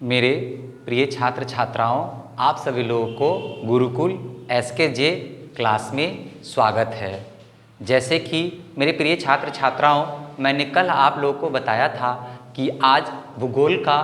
मेरे प्रिय छात्र छात्राओं, आप सभी लोगों को गुरुकुल SKJ क्लास में स्वागत है। जैसे कि मेरे प्रिय छात्र छात्राओं, मैंने कल आप लोगों को बताया था कि आज भूगोल का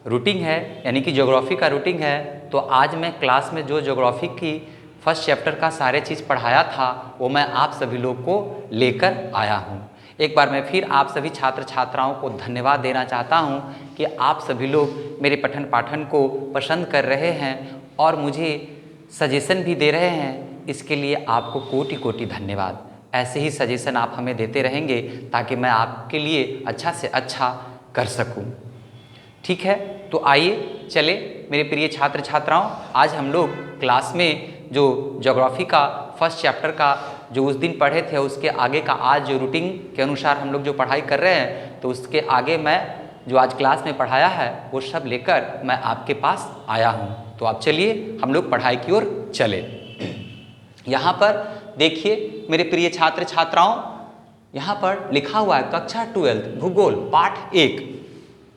रूटीन है, यानी कि ज्योग्राफी का रूटीन है। तो आज मैं क्लास में जो ज्योग्राफी की फर्स्ट चैप्टर का सारे चीज़ पढ़ाया था वो मैं आप सभी लोग को लेकर आया हूँ। एक बार मैं फिर आप सभी छात्र छात्राओं को धन्यवाद देना चाहता हूं कि आप सभी लोग मेरे पठन पाठन को पसंद कर रहे हैं और मुझे सजेशन भी दे रहे हैं। इसके लिए आपको कोटि कोटि धन्यवाद। ऐसे ही सजेशन आप हमें देते रहेंगे ताकि मैं आपके लिए अच्छा से अच्छा कर सकूं। ठीक है, तो आइए चले मेरे प्रिय छात्र छात्राओं, आज हम लोग क्लास में जो ज्योग्राफी का फर्स्ट चैप्टर का जो उस दिन पढ़े थे उसके आगे का आज जो रूटीन के अनुसार हम लोग जो पढ़ाई कर रहे हैं, तो उसके आगे मैं जो आज क्लास में पढ़ाया है वो सब लेकर मैं आपके पास आया हूँ। तो आप चलिए हम लोग पढ़ाई की ओर चले। यहाँ पर देखिए मेरे प्रिय छात्र छात्राओं, यहाँ पर लिखा हुआ है कक्षा 12 भूगोल पाठ 1।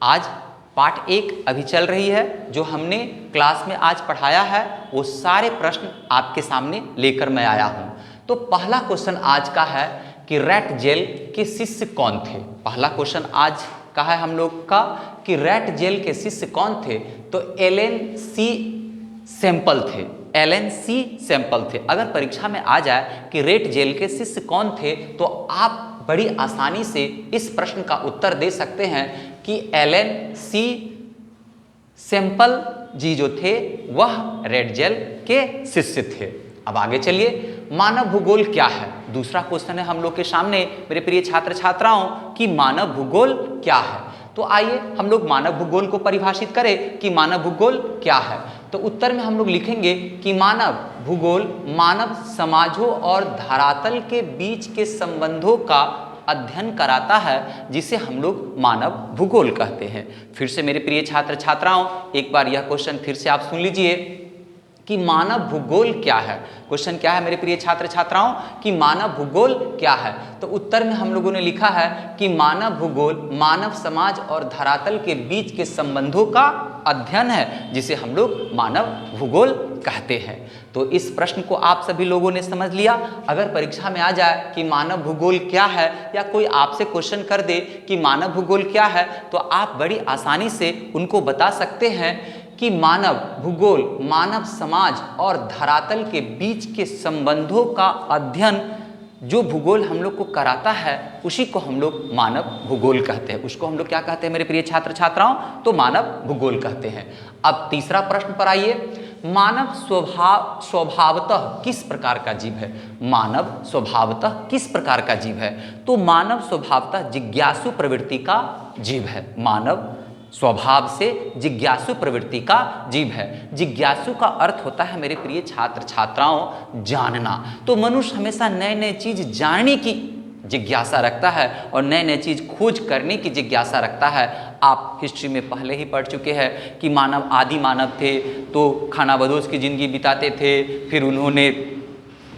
आज पाठ 1 अभी चल रही है। जो हमने क्लास में आज पढ़ाया है वो सारे प्रश्न आपके सामने लेकर मैं आया हूँ। तो पहला क्वेश्चन आज का है कि रैट जेल के शिष्य कौन थे। पहला क्वेश्चन आज का है हम लोग का कि रैट जेल के शिष्य कौन थे। तो एलन सी सैंपल थे। एलन सी सैंपल थे। अगर परीक्षा में आ जाए कि रैट जेल के शिष्य कौन थे तो आप बड़ी आसानी से इस प्रश्न का उत्तर दे सकते हैं कि एलन सी सैंपल जी जो थे वह रैट जेल के शिष्य थे। अब आगे चलिए, मानव भूगोल क्या है। दूसरा क्वेश्चन है हम लोग के सामने मेरे प्रिय छात्र छात्राओं कि मानव भूगोल क्या है। तो आइए हम लोग मानव भूगोल को परिभाषित करें कि मानव भूगोल क्या है। तो उत्तर में हम लोग लिखेंगे कि मानव भूगोल मानव समाजों और धरातल के बीच के संबंधों का अध्ययन कराता है, जिसे हम लोग मानव भूगोल कहते हैं। फिर से मेरे प्रिय छात्र छात्राओं, एक बार यह क्वेश्चन फिर से आप सुन लीजिए कि मानव भूगोल क्या है। क्वेश्चन क्या है मेरे प्रिय छात्र छात्राओं कि मानव भूगोल क्या है। तो उत्तर में हम लोगों ने लिखा है कि मानव भूगोल मानव समाज और धरातल के बीच के संबंधों का अध्ययन है, जिसे हम लोग मानव भूगोल कहते हैं। तो इस प्रश्न को आप सभी लोगों ने समझ लिया। अगर परीक्षा में आ जाए कि मानव भूगोल क्या है या कोई आपसे क्वेश्चन कर दे कि मानव भूगोल क्या है, तो आप बड़ी आसानी से उनको बता सकते हैं कि मानव भूगोल मानव समाज और धरातल के बीच के संबंधों का अध्ययन जो भूगोल हम लोग को कराता है उसी को हम लोग मानव भूगोल कहते हैं। उसको हम लोग क्या कहते हैं मेरे प्रिय छात्र छात्राओं, तो मानव भूगोल कहते हैं। अब तीसरा प्रश्न पर आइए, मानव स्वभावतः किस प्रकार का जीव है। मानव स्वभावतः किस प्रकार का जीव है। तो मानव स्वभावतः जिज्ञासु प्रवृत्ति का जीव है। मानव स्वभाव से जिज्ञासु प्रवृत्ति का जीव है। जिज्ञासु का अर्थ होता है मेरे प्रिय छात्र छात्राओं जानना। तो मनुष्य हमेशा नए नए चीज जानने की जिज्ञासा रखता है और नए नए चीज खोज करने की जिज्ञासा रखता है। आप हिस्ट्री में पहले ही पढ़ चुके हैं कि मानव आदि मानव थे तो खानाबदोश की जिंदगी बिताते थे, फिर उन्होंने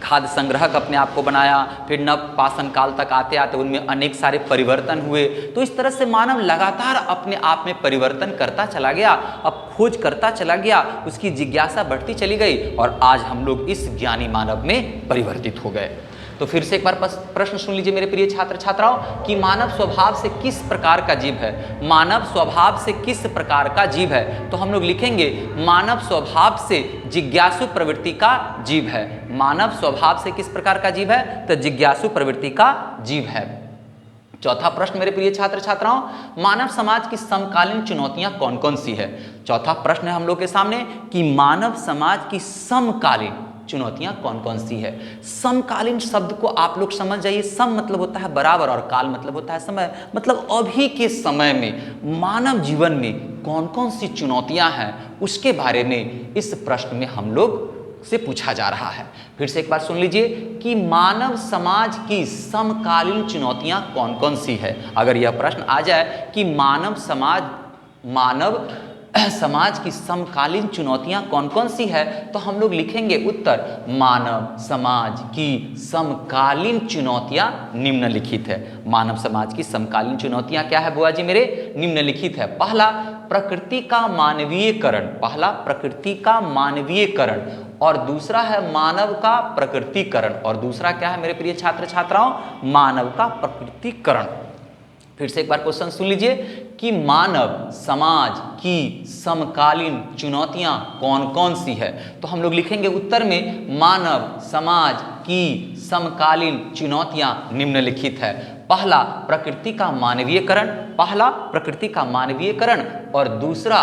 खाद्य संग्रहक अपने आप को बनाया, फिर नव पाषाण काल तक आते आते उनमें अनेक सारे परिवर्तन हुए। तो इस तरह से मानव लगातार अपने आप में परिवर्तन करता चला गया, अब खोज करता चला गया, उसकी जिज्ञासा बढ़ती चली गई और आज हम लोग इस ज्ञानी मानव में परिवर्तित हो गए। तो फिर से एक बार प्रश्न सुन लीजिए मेरे प्रिय छात्र छात्राओं कि मानव स्वभाव से किस प्रकार का जीव है। मानव स्वभाव से किस प्रकार का जीव है। तो हम लोग लिखेंगे मानव स्वभाव से जिज्ञासु प्रवृत्ति का जीव है। मानव स्वभाव से किस प्रकार का जीव है, तो जिज्ञासु प्रवृत्ति का जीव है। चौथा प्रश्न मेरे प्रिय छात्र छात्राओं, मानव समाज की समकालीन चुनौतियां कौन कौन सी है। चौथा प्रश्न है हम लोग के सामने कि मानव समाज की समकालीन चुनौतियां कौन कौन सी है। समकालीन शब्द को आप लोग समझ जाइए। सम मतलब होता है बराबर और काल मतलब होता है समय। मतलब अभी के समय में मानव जीवन में कौन कौन सी चुनौतियां हैं उसके बारे में इस प्रश्न में हम लोग से पूछा जा रहा है। फिर से एक बार सुन लीजिए कि मानव समाज की समकालीन चुनौतियां कौन कौन सी है। अगर यह प्रश्न आ जाए कि मानव समाज की समकालीन चुनौतियां कौन कौन सी है, तो हम लोग लिखेंगे उत्तर मानव समाज की समकालीन चुनौतियां निम्नलिखित है। मानव समाज की समकालीन चुनौतियां क्या है बुआ जी मेरे, निम्नलिखित है। पहला, प्रकृति का मानवीयकरण, पहला प्रकृति का मानवीयकरण, और दूसरा है मानव का प्रकृतिकरण। और दूसरा क्या है मेरे प्रिय छात्र छात्राओं? मानव का प्रकृतिकरण। फिर से एक बार क्वेश्चन सुन लीजिए कि मानव समाज की समकालीन चुनौतियां कौन कौन सी है। तो हम लोग लिखेंगे उत्तर में मानव समाज की समकालीन चुनौतियां निम्नलिखित है। पहला, प्रकृति का मानवीयकरण, पहला प्रकृति का मानवीयकरण और दूसरा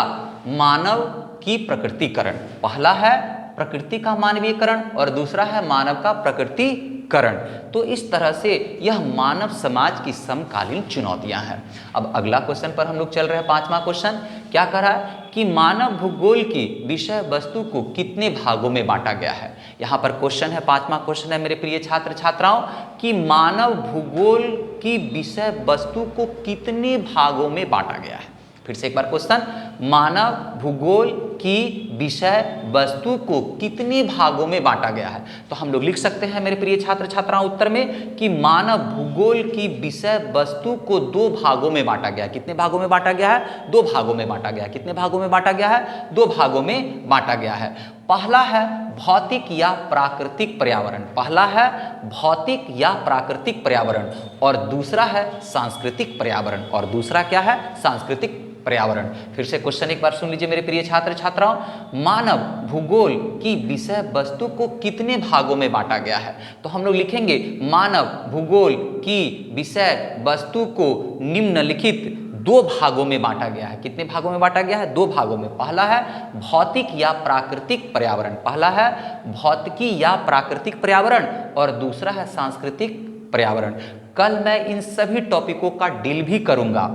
मानव की प्रकृतिकरण। पहला है प्रकृति का मानवीयकरण और दूसरा है मानव का प्रकृतिकरण। तो इस तरह से यह मानव समाज की समकालीन चुनौतियां हैं। अब अगला क्वेश्चन पर हम लोग चल रहे हैं। पांचवा क्वेश्चन क्या कह रहा है कि मानव भूगोल की विषय वस्तु को कितने भागों में बांटा गया है। यहाँ पर क्वेश्चन है, पांचवा क्वेश्चन है मेरे प्रिय छात्र छात्राओं कि मानव भूगोल की विषय वस्तु को कितने भागों में बांटा गया है। फिर से एक बार क्वेश्चन, मानव भूगोल की विषय वस्तु को कितने भागों में बांटा गया है। तो हम लोग लिख सकते हैं मेरे प्रिय छात्र छात्राओं उत्तर में कि मानव भूगोल की विषय वस्तु को दो भागों में बांटा गया है। कितने भागों में बांटा गया है? दो भागों में बांटा गया है। कितने भागों में बांटा गया है? दो भागों में बांटा गया है। पहला है भौतिक या प्राकृतिक पर्यावरण, पहला है भौतिक या प्राकृतिक पर्यावरण और दूसरा है सांस्कृतिक पर्यावरण। और दूसरा क्या है? सांस्कृतिक पर्यावरण। फिर से क्वेश्चन एक बार सुन लीजिए मेरे प्रिय छात्र छात्राओं, मानव भूगोल की विषय वस्तु को कितने भागों में बांटा गया है। तो हम लोग लिखेंगे मानव भूगोल की विषय वस्तु को निम्नलिखित दो भागों में बांटा गया है। कितने भागों में बांटा गया है? दो भागों में। पहला है भौतिक या प्राकृतिक पर्यावरण, पहला है भौतिकी या प्राकृतिक पर्यावरण और दूसरा है सांस्कृतिक पर्यावरण। कल मैं इन सभी टॉपिकों का डील भी करूंगा,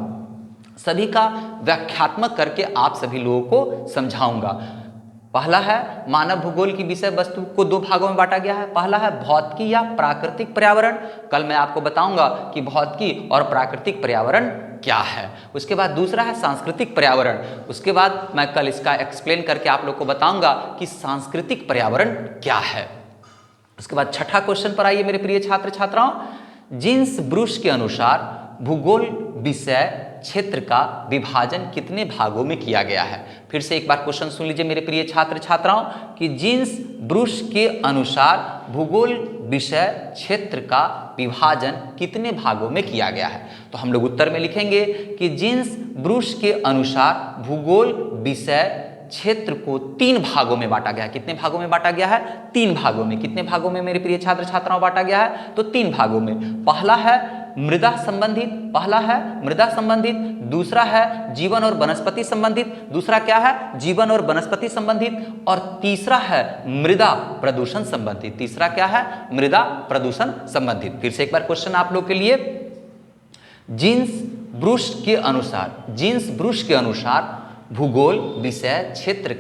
सभी का व्याख्यात्मक करके आप सभी लोगों को समझाऊंगा। पहला है मानव भूगोल की विषय वस्तु को दो भागों में बांटा गया है, पहला है भौतिकी या प्राकृतिक पर्यावरण। कल मैं आपको बताऊंगा कि भौतिकी और प्राकृतिक पर्यावरण क्या है। उसके बाद दूसरा है सांस्कृतिक पर्यावरण, उसके बाद मैं कल इसका एक्सप्लेन करके आप लोग को बताऊंगा कि सांस्कृतिक पर्यावरण क्या है। उसके बाद छठा क्वेश्चन पर आइए मेरे प्रिय छात्र छात्राओं, जिन्स ब्रूस के अनुसार भूगोल विषय क्षेत्र का विभाजन कितने भागों में किया गया है। फिर से एक बार क्वेश्चन सुन लीजिए मेरे प्रिय छात्र छात्राओं कि जिन्स ब्रूस के अनुसार भूगोल विषय क्षेत्र का विभाजन कितने भागों में किया गया है। तो हम लोग उत्तर में लिखेंगे कि जिन्स ब्रूस के अनुसार भूगोल विषय क्षेत्र को तीन भागों में बांटा गया है। कितने भागों में बांटा गया है? तीन भागों में। कितने भागों में मेरे प्रिय छात्र छात्राओं बांटा गया है? तो तीन भागों में। पहला है मृदा संबंधित, पहला है मृदा संबंधित, दूसरा है जीवन और वनस्पति संबंधित, दूसरा क्या है? जीवन और वनस्पति संबंधित, और तीसरा है मृदा प्रदूषण संबंधित। तीसरा क्या है? मृदा प्रदूषण संबंधित। फिर से एक बार क्वेश्चन आप लोग के लिए, जिन्स ब्रूस के अनुसार, जिन्स ब्रूस के अनुसार भूगोल विषय क्षेत्र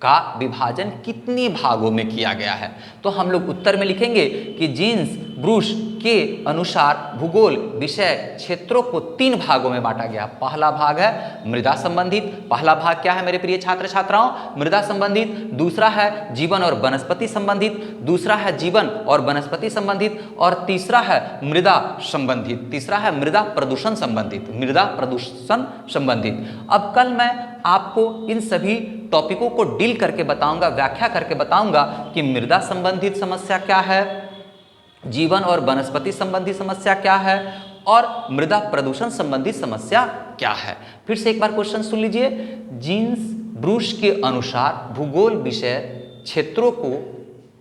का विभाजन कितने भागों में किया गया है। तो हम लोग उत्तर में लिखेंगे कि जिन्स ब्रूस के अनुसार भूगोल विषय क्षेत्रों को तीन भागों में बांटा गया। पहला भाग है मृदा संबंधित, पहला भाग क्या है मेरे प्रिय छात्र छात्राओं? मृदा संबंधित। दूसरा है जीवन और वनस्पति संबंधित, दूसरा है जीवन और वनस्पति संबंधित, और तीसरा है मृदा संबंधित, तीसरा है मृदा प्रदूषण संबंधित, मृदा प्रदूषण संबंधित। अब कल मैं आपको इन सभी टॉपिकों को डील करके बताऊंगा, व्याख्या करके बताऊंगा कि मृदा संबंधित समस्या क्या है, जीवन और वनस्पति संबंधी समस्या क्या है, और मृदा प्रदूषण संबंधी समस्या क्या है। फिर से एक बार क्वेश्चन सुन लीजिए, जिन्स ब्रूस के अनुसार भूगोल विषय क्षेत्रों को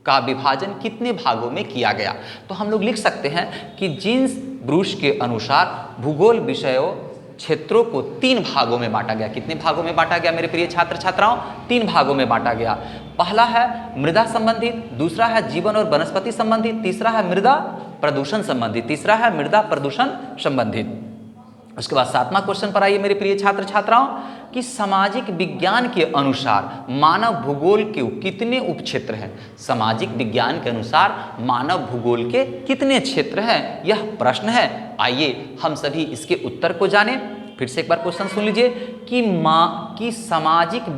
का विभाजन कितने भागों में किया गया। तो हम लोग लिख सकते हैं कि जिन्स ब्रूस के अनुसार भूगोल विषयों क्षेत्रों को तीन भागों में बांटा गया। कितने भागों में बांटा गया मेरे प्रिय छात्र छात्राओं? तीन भागों में बांटा गया। पहला है मृदा संबंधित, दूसरा है जीवन और वनस्पति संबंधित, तीसरा है मृदा प्रदूषण संबंधित, तीसरा है मृदा प्रदूषण संबंधित। उसके बाद सातवां क्वेश्चन पर आइए मेरे प्रिय छात्र छात्राओं कि सामाजिक विज्ञान के अनुसार मानव भूगोल के कितने उपक्षेत्र हैं। सामाजिक विज्ञान के अनुसार मानव भूगोल के कितने क्षेत्र हैं, यह प्रश्न है। आइए हम सभी इसके उत्तर को जानें। फिर से एक बार क्वेश्चन सुन लीजिए कि सामाजिक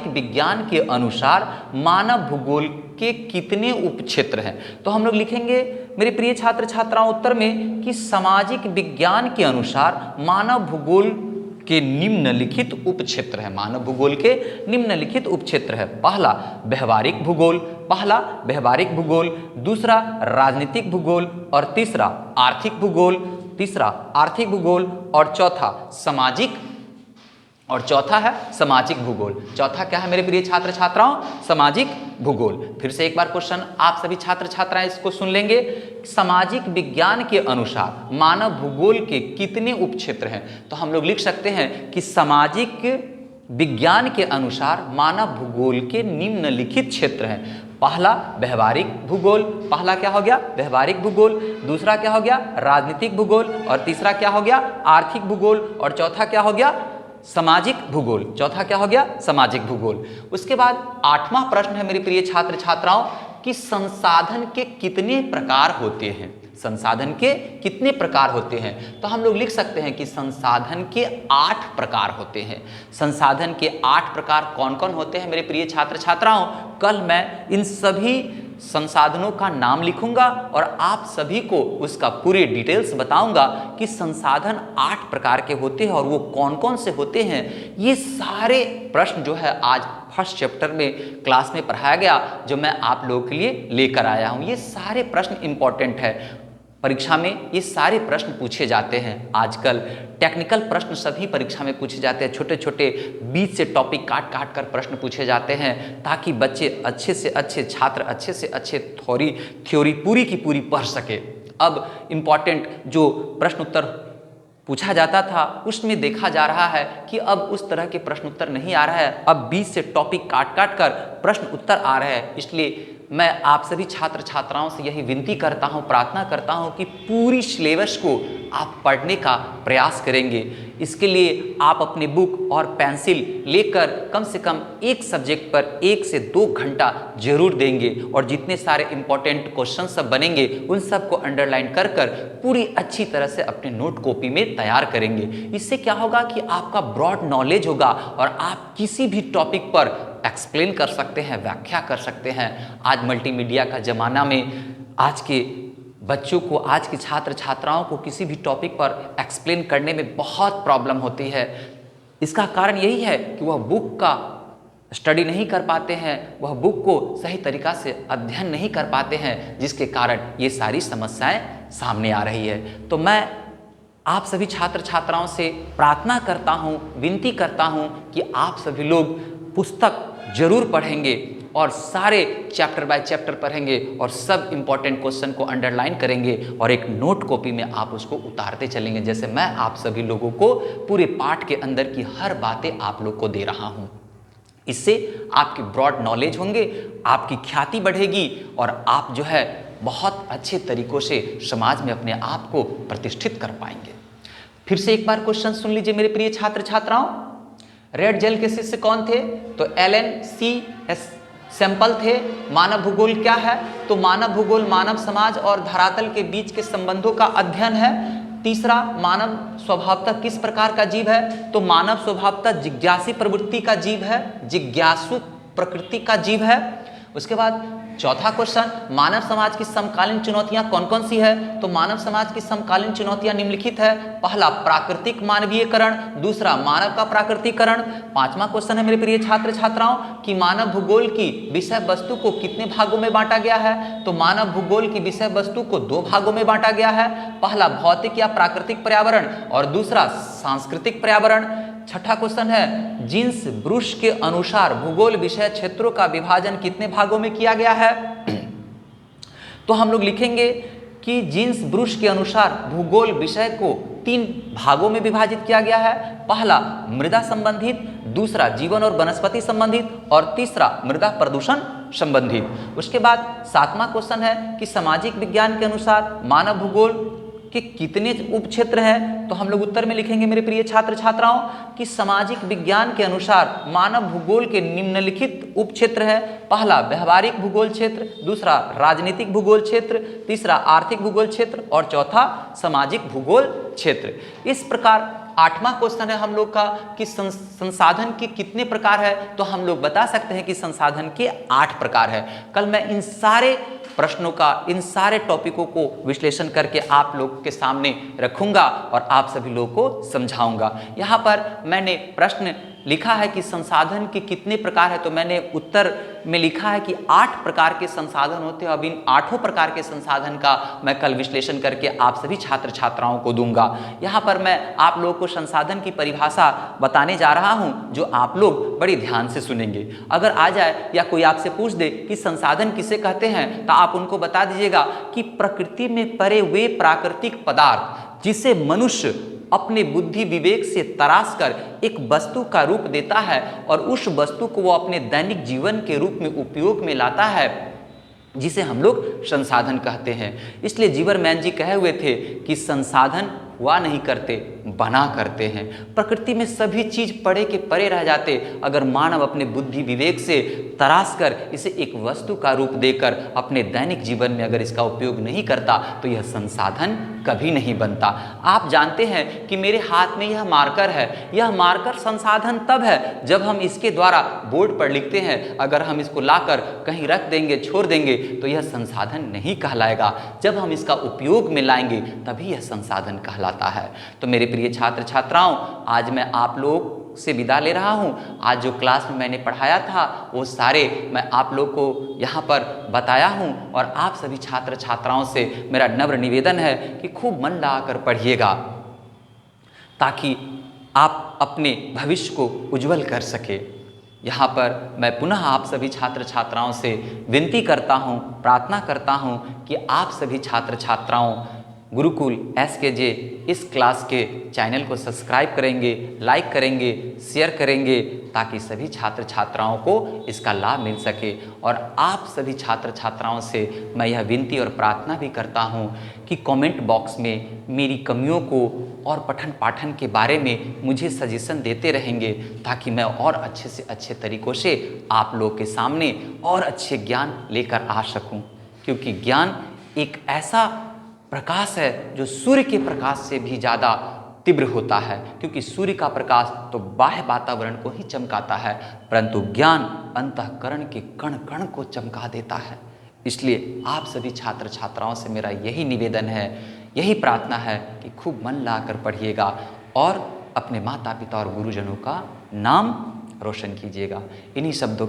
विज्ञान के अनुसार मानव भूगोल के कितने उपक्षेत्र हैं। तो हम लोग लिखेंगे मेरे प्रिय छात्र छात्राओं उत्तर में कि सामाजिक विज्ञान के अनुसार मानव भूगोल के निम्नलिखित उपक्षेत्र है। मानव भूगोल के निम्नलिखित उपक्षेत्र है। पहला व्यवहारिक भूगोल, दूसरा राजनीतिक भूगोल और तीसरा आर्थिक भूगोल और चौथा है सामाजिक भूगोल। चौथा क्या है मेरे प्रिय छात्र छात्राओं? सामाजिक भूगोल। फिर से एक बार क्वेश्चन आप सभी छात्र छात्राएं इसको सुन लेंगे। सामाजिक विज्ञान के अनुसार मानव भूगोल के कितने उपक्षेत्र हैं? तो हम लोग लिख सकते हैं कि सामाजिक विज्ञान के अनुसार मानव भूगोल के निम्नलिखित क्षेत्र हैं। पहला व्यवहारिक भूगोल, पहला क्या हो गया? व्यवहारिक भूगोल, दूसरा क्या हो गया? राजनीतिक भूगोल और तीसरा क्या हो गया? आर्थिक भूगोल और चौथा क्या हो गया? सामाजिक भूगोल। सामाजिक भूगोल। उसके बाद 8वां प्रश्न है मेरे प्रिय छात्र छात्राओं कि संसाधन के कितने प्रकार होते हैं? संसाधन के कितने प्रकार होते हैं? तो हम लोग लिख सकते हैं कि संसाधन के 8 प्रकार होते हैं। संसाधन के 8 प्रकार कौन कौन होते हैं मेरे प्रिय छात्र छात्राओं? कल मैं इन सभी संसाधनों का नाम लिखूंगा और आप सभी को उसका पूरे डिटेल्स बताऊंगा कि संसाधन 8 प्रकार के होते हैं और वो कौन कौन से होते हैं। ये सारे प्रश्न जो है आज फर्स्ट चैप्टर में क्लास में पढ़ाया गया, जो मैं आप लोगों के लिए लेकर आया हूँ। ये सारे प्रश्न इंपॉर्टेंट है। परीक्षा में ये सारे प्रश्न पूछे जाते हैं। आजकल टेक्निकल प्रश्न सभी परीक्षा में पूछे जाते हैं। छोटे छोटे बीच से टॉपिक काट काट कर प्रश्न पूछे जाते हैं ताकि बच्चे अच्छे से अच्छे, छात्र अच्छे से अच्छे थ्योरी पूरी की पूरी पढ़ सके। अब इम्पॉर्टेंट जो प्रश्न उत्तर पूछा जाता था उसमें देखा जा रहा है कि अब उस तरह के प्रश्न उत्तर नहीं आ रहा है। अब बीच से टॉपिक काट काट कर प्रश्न उत्तर आ रहे हैं। इसलिए मैं आप सभी छात्र छात्राओं से यही विनती करता हूं, प्रार्थना करता हूं कि पूरी सिलेबस को आप पढ़ने का प्रयास करेंगे। इसके लिए आप अपने बुक और पेंसिल लेकर कम से कम एक सब्जेक्ट पर 1 से 2 घंटा जरूर देंगे और जितने सारे इंपॉर्टेंट क्वेश्चन सब बनेंगे उन सबको अंडरलाइन कर कर पूरी अच्छी तरह से अपने नोट कॉपी में तैयार करेंगे। इससे क्या होगा कि आपका ब्रॉड नॉलेज होगा और आप किसी भी टॉपिक पर एक्सप्लेन कर सकते हैं, व्याख्या कर सकते हैं। आज मल्टीमीडिया का ज़माना में आज के बच्चों को, आज के छात्र छात्राओं को किसी भी टॉपिक पर एक्सप्लेन करने में बहुत प्रॉब्लम होती है। इसका कारण यही है कि वह बुक का स्टडी नहीं कर पाते हैं, वह बुक को सही तरीक़ा से अध्ययन नहीं कर पाते हैं, जिसके कारण ये सारी समस्याएं सामने आ रही है। तो मैं आप सभी छात्र छात्राओं से प्रार्थना करता हूँ, विनती करता हूँ कि आप सभी लोग पुस्तक जरूर पढ़ेंगे और सारे चैप्टर बाय चैप्टर पढ़ेंगे और सब इम्पॉर्टेंट क्वेश्चन को अंडरलाइन करेंगे और एक नोट कॉपी में आप उसको उतारते चलेंगे, जैसे मैं आप सभी लोगों को पूरे पाठ के अंदर की हर बातें आप लोग को दे रहा हूँ। इससे आपकी ब्रॉड नॉलेज होंगे, आपकी ख्याति बढ़ेगी और आप जो है बहुत अच्छे तरीक़ों से समाज में अपने आप को प्रतिष्ठित कर पाएंगे। फिर से एक बार क्वेश्चन सुन लीजिए मेरे प्रिय छात्र छात्राओं। रेड जेल के शिष्य कौन थे? तो LNCS सैंपल थे। मानव भूगोल क्या है? तो मानव भूगोल मानव समाज और धरातल के बीच के संबंधों का अध्ययन है। तीसरा, मानव स्वभावतः किस प्रकार का जीव है? तो मानव स्वभावतः जिज्ञासी प्रवृत्ति का जीव है, जिज्ञासु प्रकृति का जीव है। उसके बाद चौथा क्वेश्चन, मानव समाज की समकालीन चुनौतियां कौन कौन सी है? तो मानव समाज की समकालीन चुनौतियां निम्नलिखित है। पहला, प्राकृतिक मानवीयकरण, दूसरा मानव का प्राकृतिकरण। 5वां क्वेश्चन है मेरे प्रिय छात्र छात्राओं कि मानव भूगोल की विषय वस्तु को कितने भागों में बांटा गया है? तो मानव भूगोल की विषय वस्तु को 2 भागों में बांटा गया है। पहला भौतिक या प्राकृतिक पर्यावरण और दूसरा सांस्कृतिक पर्यावरण। छठा क्वेश्चन है, जीन्स ब्रूस के अनुसार भूगोल विषय क्षेत्रों का विभाजन कितने भागों में किया गया है? तो हम लोग लिखेंगे कि जीन्स ब्रूस के अनुसार भूगोल विषय को 3 भागों में विभाजित किया गया है। पहला मृदा संबंधित, दूसरा जीवन और वनस्पति संबंधित और तीसरा मृदा प्रदूषण संबंधित। उसके बाद 7वां क्वेश्चन है कि सामाजिक विज्ञान के अनुसार मानव भूगोल के कितने उपक्षेत्र हैं? तो हम लोग उत्तर में लिखेंगे मेरे प्रिय छात्र छात्राओं कि सामाजिक विज्ञान के अनुसार मानव भूगोल के निम्नलिखित उपक्षेत्र है। पहला व्यवहारिक भूगोल क्षेत्र, दूसरा राजनीतिक भूगोल क्षेत्र, तीसरा आर्थिक भूगोल क्षेत्र और चौथा सामाजिक भूगोल क्षेत्र। इस प्रकार 8वां क्वेश्चन है हम लोग का कि संसाधन के कितने प्रकार है, तो हम लोग बता सकते हैं कि संसाधन के 8 प्रकार है। कल मैं इन सारे प्रश्नों का, इन सारे टॉपिकों को विश्लेषण करके आप लोग के सामने रखूंगा और आप सभी लोगों को समझाऊंगा। यहाँ पर मैंने प्रश्न लिखा है कि संसाधन के कितने प्रकार है, तो मैंने उत्तर में लिखा है कि 8 प्रकार के संसाधन होते हैं। अब इन 8 प्रकार के संसाधन का मैं कल विश्लेषण करके आप सभी छात्र छात्राओं को दूंगा। यहाँ पर मैं आप लोगों को संसाधन की परिभाषा बताने जा रहा हूँ, जो आप लोग बड़ी ध्यान से सुनेंगे। अगर आ जाए या कोई आपसे पूछ दे कि संसाधन किसे कहते हैं, तो आप उनको बता दीजिएगा कि प्रकृति में परे वे प्राकृतिक पदार्थ जिसे मनुष्य अपने बुद्धि विवेक से तराश कर एक वस्तु का रूप देता है और उस वस्तु को वो अपने दैनिक जीवन के रूप में उपयोग में लाता है, जिसे हम लोग संसाधन कहते हैं। इसलिए जीवरमैन जी कहे हुए थे कि संसाधन हुआ नहीं करते, बना करते हैं। प्रकृति में सभी चीज परे के परे रह जाते अगर मानव अपने बुद्धि विवेक से तराश कर इसे एक वस्तु का रूप देकर अपने दैनिक जीवन में अगर इसका उपयोग नहीं करता, तो यह संसाधन कभी नहीं बनता। आप जानते हैं कि मेरे हाथ में यह मार्कर है, यह मार्कर संसाधन तब है जब हम इसके द्वारा बोर्ड पर लिखते हैं। अगर हम इसको लाकर कहीं रख देंगे, छोड़ देंगे, तो यह संसाधन नहीं कहलाएगा। जब हम इसका उपयोग में लाएंगे तभी यह संसाधन कहलाता है। तो मेरे प्रिय छात्र छात्राओं, आज मैं आप लोग से विदा ले रहा हूँ। आज जो क्लास में मैंने पढ़ाया था वो सारे मैं आप लोग को यहाँ पर बताया हूँ, और आप सभी छात्र छात्राओं से मेरा नम्र निवेदन है कि खूब मन लगाकर पढ़िएगा, ताकि आप अपने भविष्य को उज्जवल कर सके। यहाँ पर मैं पुनः आप सभी छात्र छात्राओं से विनती करता हूँ, प्रार्थना करता हूँ कि आप सभी छात्र छात्राओं गुरुकुल SKJ इस क्लास के चैनल को सब्सक्राइब करेंगे, लाइक करेंगे, शेयर करेंगे, ताकि सभी छात्र छात्राओं को इसका लाभ मिल सके। और आप सभी छात्र छात्राओं से मैं यह विनती और प्रार्थना भी करता हूँ कि कमेंट बॉक्स में मेरी कमियों को और पठन पाठन के बारे में मुझे सजेशन देते रहेंगे, ताकि मैं और अच्छे से अच्छे तरीक़ों से आप लोग के सामने और अच्छे ज्ञान लेकर आ सकूं। क्योंकि ज्ञान एक ऐसा प्रकाश है जो सूर्य के प्रकाश से भी ज़्यादा तीव्र होता है, क्योंकि सूर्य का प्रकाश तो बाह्य वातावरण को ही चमकाता है, परंतु ज्ञान अंतःकरण के कण कण को चमका देता है। इसलिए आप सभी छात्र छात्राओं से मेरा यही निवेदन है, यही प्रार्थना है कि खूब मन लगाकर पढ़िएगा और अपने माता पिता और गुरुजनों का नाम रोशन कीजिएगा। इन्हीं शब्दों